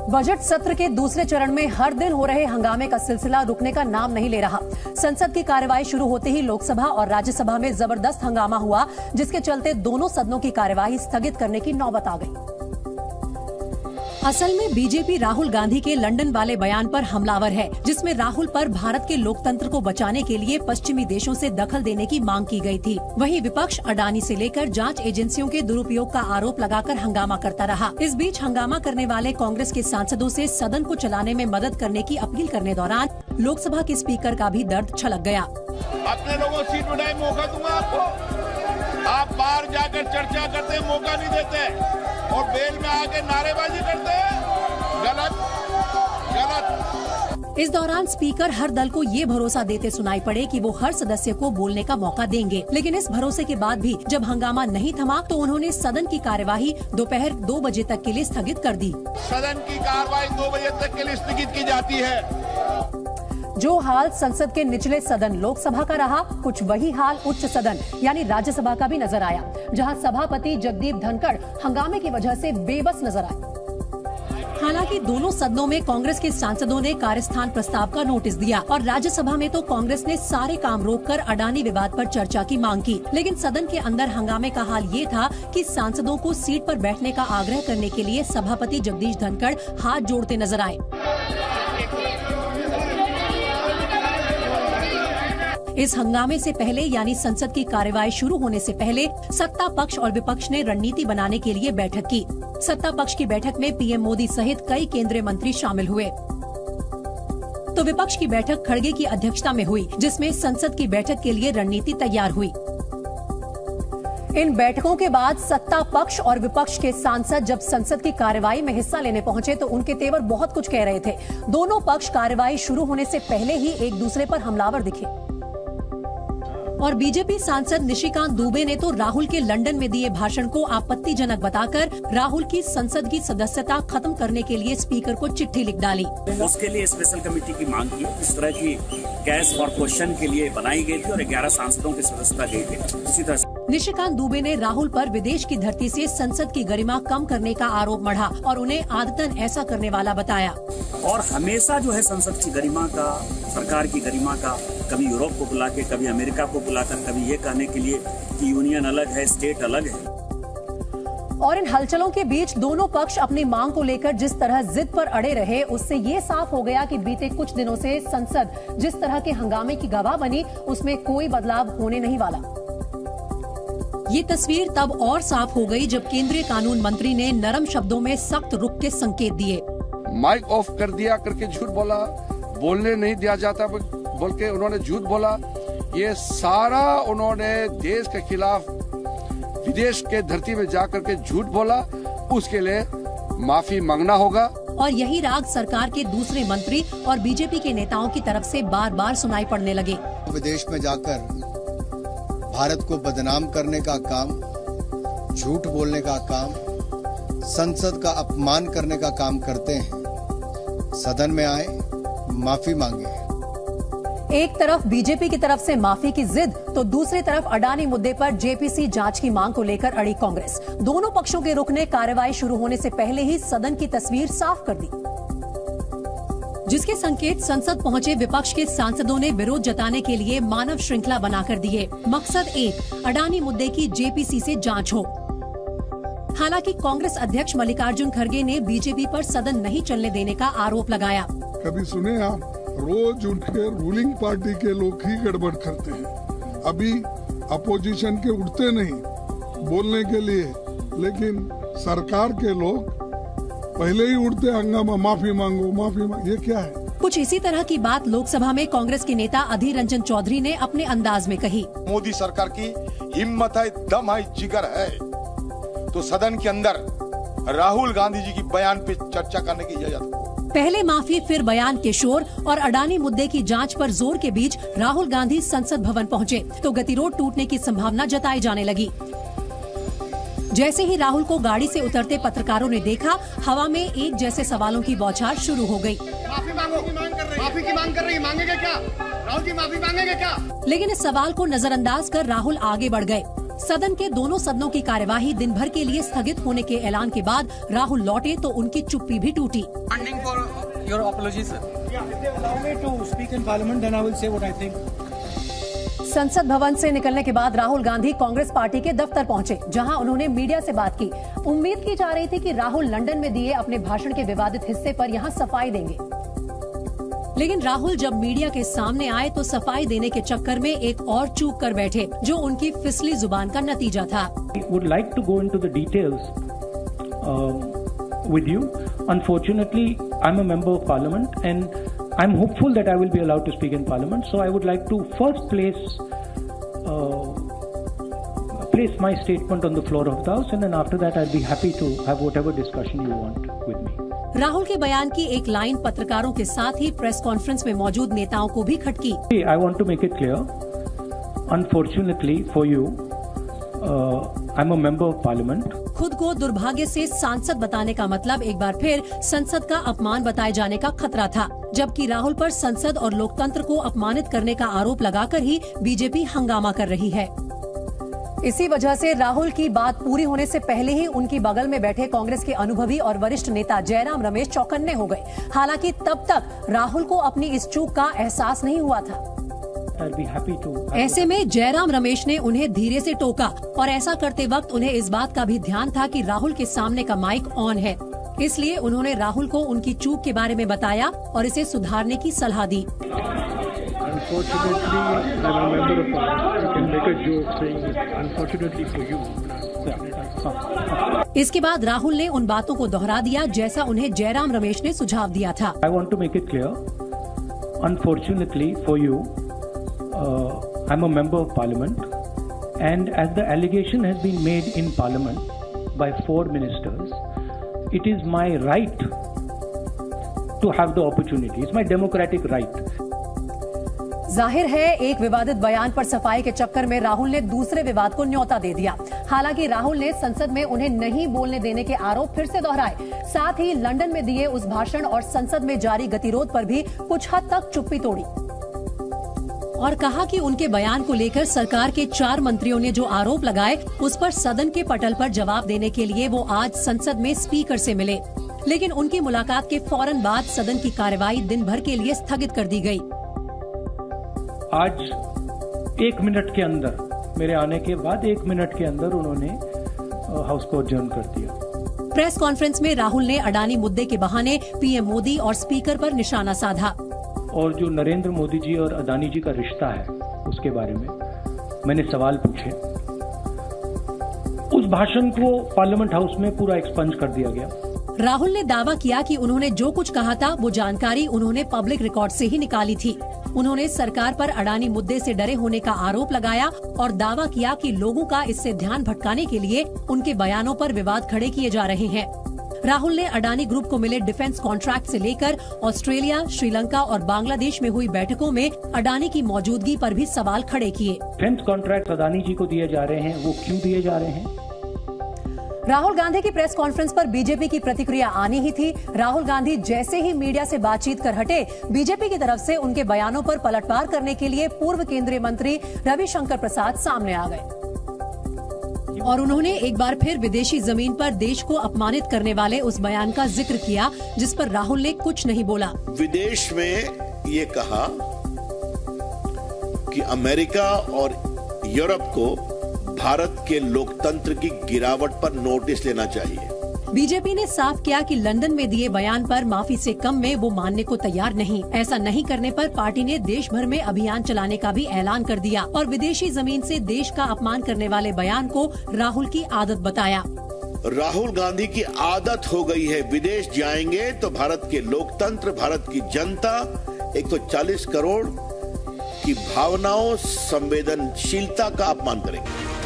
Budget सत्र के दूसरे चरण में हर दिन हो रहे हंगामे का सिलसिला रुकने का नाम नहीं ले रहा। संसद की कार्यवाही शुरू होते ही लोकसभा और राज्यसभा में जबरदस्त हंगामा हुआ, जिसके चलते दोनों सदनों की कार्यवाही स्थगित करने की नौबत आ गई। असल में बीजेपी राहुल गांधी के लंदन वाले बयान पर हमलावर है, जिसमें राहुल पर भारत के लोकतंत्र को बचाने के लिए पश्चिमी देशों से दखल देने की मांग की गई थी। वहीं विपक्ष अडानी से लेकर जांच एजेंसियों के दुरुपयोग का आरोप लगाकर हंगामा करता रहा। इस बीच हंगामा करने वाले कांग्रेस के सांसदों से सदन को चलाने में मदद करने की अपील करने दौरान लोकसभा के स्पीकर का भी दर्द छलक गया। अपने लोगों सीट बढ़ाए मौका दूंगा आपको। आप बाहर जाकर चर्चा करते मौका नहीं देते और बेल में आके नारेबाजी करते हैं। गलत। इस दौरान स्पीकर हर दल को ये भरोसा देते सुनाई पड़े कि वो हर सदस्य को बोलने का मौका देंगे, लेकिन इस भरोसे के बाद भी जब हंगामा नहीं थमा तो उन्होंने सदन की कार्यवाही दोपहर 2 बजे तक के लिए स्थगित कर दी। सदन की कार्यवाही 2 बजे तक के लिए स्थगित की जाती है। जो हाल संसद के निचले सदन लोकसभा का रहा, कुछ वही हाल उच्च सदन यानी राज्यसभा का भी नजर आया, जहां सभापति जगदीप धनखड़ हंगामे की वजह से बेबस नजर आए। हालांकि दोनों सदनों में कांग्रेस के सांसदों ने कार्यस्थान प्रस्ताव का नोटिस दिया और राज्यसभा में तो कांग्रेस ने सारे काम रोककर अडानी विवाद पर चर्चा की मांग की, लेकिन सदन के अंदर हंगामे का हाल ये था कि सांसदों को सीट पर बैठने का आग्रह करने के लिए सभापति जगदीश धनखड़ हाथ जोड़ते नजर आए। इस हंगामे से पहले यानी संसद की कार्यवाही शुरू होने से पहले सत्ता पक्ष और विपक्ष ने रणनीति बनाने के लिए बैठक की। सत्ता पक्ष की बैठक में पीएम मोदी सहित कई केंद्रीय मंत्री शामिल हुए, तो विपक्ष की बैठक खड़गे की अध्यक्षता में हुई, जिसमें संसद की बैठक के लिए रणनीति तैयार हुई। इन बैठकों के बाद सत्ता पक्ष और विपक्ष के सांसद जब संसद की कार्यवाही में हिस्सा लेने पहुंचे तो उनके तेवर बहुत कुछ कह रहे थे। दोनों पक्ष कार्यवाही शुरू होने से पहले ही एक दूसरे पर हमलावर दिखे और बीजेपी सांसद निशिकांत दुबे ने तो राहुल के लंदन में दिए भाषण को आपत्तिजनक बताकर राहुल की संसद की सदस्यता खत्म करने के लिए स्पीकर को चिट्ठी लिख डाली। उसके लिए स्पेशल कमेटी की मांग की। इस तरह की कैश फॉर क्वेश्चन के लिए बनाई गई थी और 11 सांसदों की सदस्यता गई थी। इसी तरह निशिकांत दुबे ने राहुल पर विदेश की धरती से संसद की गरिमा कम करने का आरोप मढ़ा और उन्हें आदतन ऐसा करने वाला बताया। और हमेशा जो है संसद की गरिमा का, सरकार की गरिमा का, कभी यूरोप को बुला के, कभी अमेरिका को बुलाकर, कभी ये कहने के लिए कि यूनियन अलग है, स्टेट अलग है। और इन हलचलों के बीच दोनों पक्ष अपनी मांग को लेकर जिस तरह जिद पर अड़े रहे, उससे ये साफ हो गया कि बीते कुछ दिनों से संसद जिस तरह के हंगामे की गवाह बनी, उसमें कोई बदलाव होने नहीं वाला। ये तस्वीर तब और साफ हो गई जब केंद्रीय कानून मंत्री ने नरम शब्दों में सख्त रुख के संकेत दिए। माइक ऑफ कर दिया करके झूठ बोला, बोलने नहीं दिया जाता बोल के उन्होंने झूठ बोला। ये सारा उन्होंने देश के खिलाफ विदेश के धरती में जाकर के झूठ बोला, उसके लिए माफी मांगना होगा। और यही राग सरकार के दूसरे मंत्री और बीजेपी के नेताओं की तरफ से बार बार सुनाई पड़ने लगे। विदेश में जाकर भारत को बदनाम करने का काम, झूठ बोलने का काम, संसद का अपमान करने का काम करते हैं। सदन में आए, माफी मांगे। एक तरफ बीजेपी की तरफ से माफी की जिद तो दूसरी तरफ अडानी मुद्दे पर जेपीसी जांच की मांग को लेकर अड़ी कांग्रेस। दोनों पक्षों के रुख ने कार्यवाही शुरू होने से पहले ही सदन की तस्वीर साफ कर दी, जिसके संकेत संसद पहुंचे विपक्ष के सांसदों ने विरोध जताने के लिए मानव श्रृंखला बनाकर दिए। मकसद एक, अडानी मुद्दे की जेपीसी से जांच हो। हालांकि कांग्रेस अध्यक्ष मल्लिकार्जुन खड़गे ने बीजेपी पर सदन नहीं चलने देने का आरोप लगाया। कभी सुने आप, रोज उठ के रूलिंग पार्टी के लोग ही गड़बड़ करते हैं। अभी अपोजिशन के उठते नहीं बोलने के लिए, लेकिन सरकार के लोग पहले ही उठते हंगामा, माफी मांगो, माफी मांगो। ये क्या है? कुछ इसी तरह की बात लोकसभा में कांग्रेस के नेता अधीर रंजन चौधरी ने अपने अंदाज में कही। मोदी सरकार की हिम्मत है, दम है, जिगर है, तो सदन के अंदर राहुल गांधी जी की बयान पे चर्चा करने की इजाजत। पहले माफी फिर बयान के शोर और अडानी मुद्दे की जांच पर जोर के बीच राहुल गांधी संसद भवन पहुंचे तो गतिरोध टूटने की संभावना जताई जाने लगी। जैसे ही राहुल को गाड़ी से उतरते पत्रकारों ने देखा, हवा में एक जैसे सवालों की बौछार शुरू हो गई। माफी की मांग कर रही है, मांगेंगे क्या? राहुल जी माफी मांगेंगे क्या? लेकिन इस सवाल को नजरअंदाज कर राहुल आगे बढ़ गए। सदन के दोनों सदनों की कार्यवाही दिन भर के लिए स्थगित होने के ऐलान के बाद राहुल लौटे तो उनकी चुप्पी भी टूटी। संसद भवन से निकलने के बाद राहुल गांधी कांग्रेस पार्टी के दफ्तर पहुंचे, जहां उन्होंने मीडिया से बात की। उम्मीद की जा रही थी कि राहुल लंदन में दिए अपने भाषण के विवादित हिस्से पर यहां सफाई देंगे, लेकिन राहुल जब मीडिया के सामने आए तो सफाई देने के चक्कर में एक और चूक कर बैठे, जो उनकी फिसली जुबान का नतीजा था। Would like to go into the details with you. Unfortunately, I'm a member of Parliament and I'm hopeful that I will be allowed to speak in Parliament. So I would like to first place my statement on the floor of the House, and then after that I'll be happy to have whatever discussion you want with me. Rahul के बयान की एक line पत्रकारों के साथ ही press conference में मौजूद नेताओं को भी खटकी। I want to make it clear. Unfortunately for you, I'm a member of Parliament. खुद को दुर्भाग्य से सांसद बताने का मतलब एक बार फिर संसद का अपमान बताए जाने का खतरा था, जबकि राहुल पर संसद और लोकतंत्र को अपमानित करने का आरोप लगाकर ही बीजेपी हंगामा कर रही है। इसी वजह से राहुल की बात पूरी होने से पहले ही उनकी बगल में बैठे कांग्रेस के अनुभवी और वरिष्ठ नेता जयराम रमेश चौकन्ने हो गए। हालांकि तब तक राहुल को अपनी इस चूक का एहसास नहीं हुआ था। ऐसे में जयराम रमेश ने उन्हें धीरे से टोका, और ऐसा करते वक्त उन्हें इस बात का भी ध्यान था कि राहुल के सामने का माइक ऑन है। इसलिए उन्होंने राहुल को उनकी चूक के बारे में बताया और इसे सुधारने की सलाह दी। इसके बाद राहुल ने उन बातों को दोहरा दिया जैसा उन्हें जयराम रमेश ने सुझाव दिया था। I want to make it clear. Unfortunately for you, I'm a member of Parliament, and as the allegation has been made in Parliament by 4 ministers, it is my right to have the opportunity. It's my democratic right. जाहिर है एक विवादित बयान पर सफाई के चक्कर में राहुल ने दूसरे विवाद को न्योता दे दिया। हालांकि राहुल ने संसद में उन्हें नहीं बोलने देने के आरोप फिर से दोहराए। साथ ही लंदन में दिए उस भाषण और संसद में जारी गतिरोध पर भी कुछ हद तक चुप्पी तोड़ी और कहा कि उनके बयान को लेकर सरकार के 4 मंत्रियों ने जो आरोप लगाए उस पर सदन के पटल पर जवाब देने के लिए वो आज संसद में स्पीकर से मिले, लेकिन उनकी मुलाकात के फौरन बाद सदन की कार्यवाही दिन भर के लिए स्थगित कर दी गई। आज 1 मिनट के अंदर, मेरे आने के बाद 1 मिनट के अंदर उन्होंने हाउस को अडजर्न कर दिया। प्रेस कॉन्फ्रेंस में राहुल ने अडानी मुद्दे के बहाने पीएम मोदी और स्पीकर पर निशाना साधा और जो नरेंद्र मोदी जी और अडानी जी का रिश्ता है उसके बारे में मैंने सवाल पूछे। उस भाषण को पार्लियामेंट हाउस में पूरा एक्सपंज कर दिया गया। राहुल ने दावा किया कि उन्होंने जो कुछ कहा था वो जानकारी उन्होंने पब्लिक रिकॉर्ड से ही निकाली थी। उन्होंने सरकार पर अडानी मुद्दे से डरे होने का आरोप लगाया और दावा किया कि लोगों का इससे ध्यान भटकाने के लिए उनके बयानों पर विवाद खड़े किए जा रहे हैं। राहुल ने अडानी ग्रुप को मिले डिफेंस कॉन्ट्रैक्ट से लेकर ऑस्ट्रेलिया, श्रीलंका और बांग्लादेश में हुई बैठकों में अडानी की मौजूदगी पर भी सवाल खड़े किए। डिफेंस कॉन्ट्रैक्ट अडानी जी को दिए जा रहे हैं, वो क्यों दिए जा रहे हैं? राहुल गांधी की प्रेस कॉन्फ्रेंस पर बीजेपी की प्रतिक्रिया आनी ही थी। राहुल गांधी जैसे ही मीडिया से बातचीत कर हटे, बीजेपी की तरफ से उनके बयानों पर पलटवार करने के लिए पूर्व केंद्रीय मंत्री रविशंकर प्रसाद सामने आ गए और उन्होंने एक बार फिर विदेशी जमीन पर देश को अपमानित करने वाले उस बयान का जिक्र किया जिस पर राहुल ने कुछ नहीं बोला। विदेश में ये कहा कि अमेरिका और यूरोप को भारत के लोकतंत्र की गिरावट पर नोटिस लेना चाहिए। बीजेपी ने साफ किया कि लंदन में दिए बयान पर माफी से कम में वो मानने को तैयार नहीं। ऐसा नहीं करने पर पार्टी ने देश भर में अभियान चलाने का भी ऐलान कर दिया और विदेशी जमीन से देश का अपमान करने वाले बयान को राहुल की आदत बताया। राहुल गांधी की आदत हो गई है, विदेश जाएंगे तो भारत के लोकतंत्र, भारत की जनता, 140 करोड़ की भावनाओं, संवेदनशीलता का अपमान करेंगे।